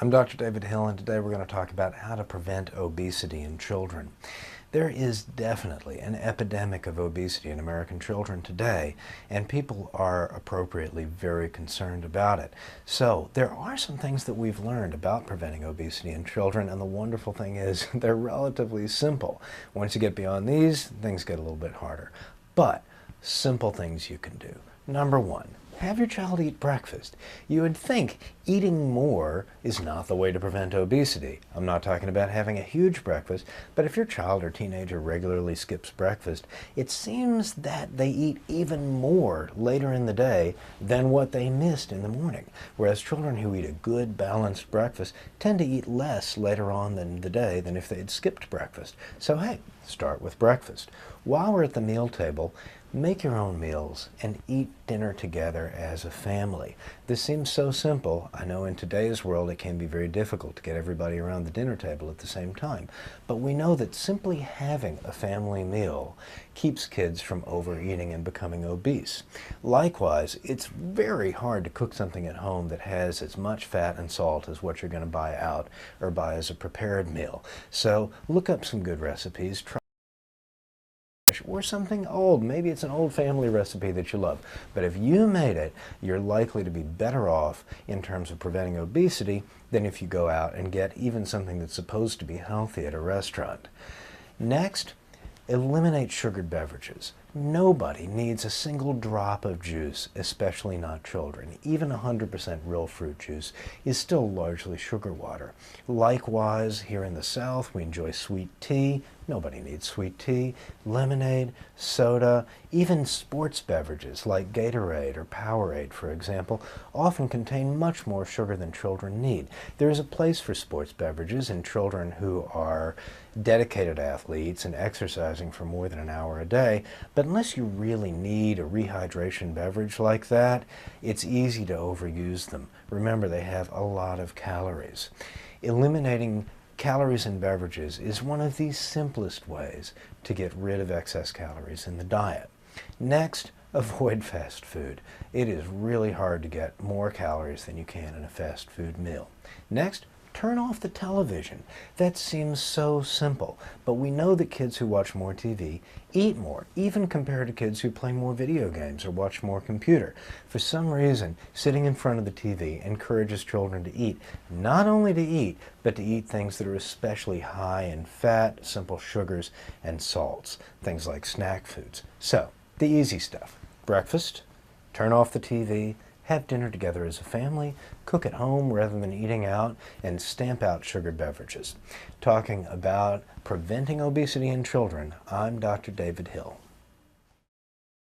I'm Dr. David Hill, and today we're going to talk about how to prevent obesity in children. There is definitely an epidemic of obesity in American children today, and people are appropriately very concerned about it. So there are some things that we've learned about preventing obesity in children, and the wonderful thing is they're relatively simple. Once you get beyond these, things get a little bit harder. But simple things you can do. Number one, have your child eat breakfast. You would think eating more is not the way to prevent obesity. I'm not talking about having a huge breakfast, but if your child or teenager regularly skips breakfast, it seems that they eat even more later in the day than what they missed in the morning. Whereas children who eat a good balanced breakfast tend to eat less later on in the day than if they had skipped breakfast. So hey, start with breakfast. While we're at the meal table, make your own meals and eat dinner together as a family. This seems so simple. I know in today's world it can be very difficult to get everybody around the dinner table at the same time. But we know that simply having a family meal keeps kids from overeating and becoming obese. Likewise, it's very hard to cook something at home that has as much fat and salt as what you're going to buy out or buy as a prepared meal. So look up some good recipes. Or something old. Maybe it's an old family recipe that you love. But if you made it, you're likely to be better off in terms of preventing obesity than if you go out and get even something that's supposed to be healthy at a restaurant. Next, eliminate sugared beverages. Nobody needs a single drop of juice, especially not children. Even 100% real fruit juice is still largely sugar water. Likewise, here in the South, we enjoy sweet tea. Nobody needs sweet tea. Lemonade, soda, even sports beverages like Gatorade or Powerade, for example, often contain much more sugar than children need. There is a place for sports beverages in children who are dedicated athletes and exercising for more than an hour a day, but unless you really need a rehydration beverage like that, it's easy to overuse them. Remember, they have a lot of calories. Eliminating calories in beverages is one of the simplest ways to get rid of excess calories in the diet. Next, avoid fast food. It is really hard to get more calories than you can in a fast food meal. Next, turn off the television. That seems so simple, but we know that kids who watch more TV eat more, even compared to kids who play more video games or watch more computer. For some reason, sitting in front of the TV encourages children to eat, not only to eat, but to eat things that are especially high in fat, simple sugars, and salts, things like snack foods. So, the easy stuff. Breakfast, turn off the TV, have dinner together as a family, cook at home rather than eating out, and stamp out sugar beverages. Talking about preventing obesity in children, I'm Dr. David Hill.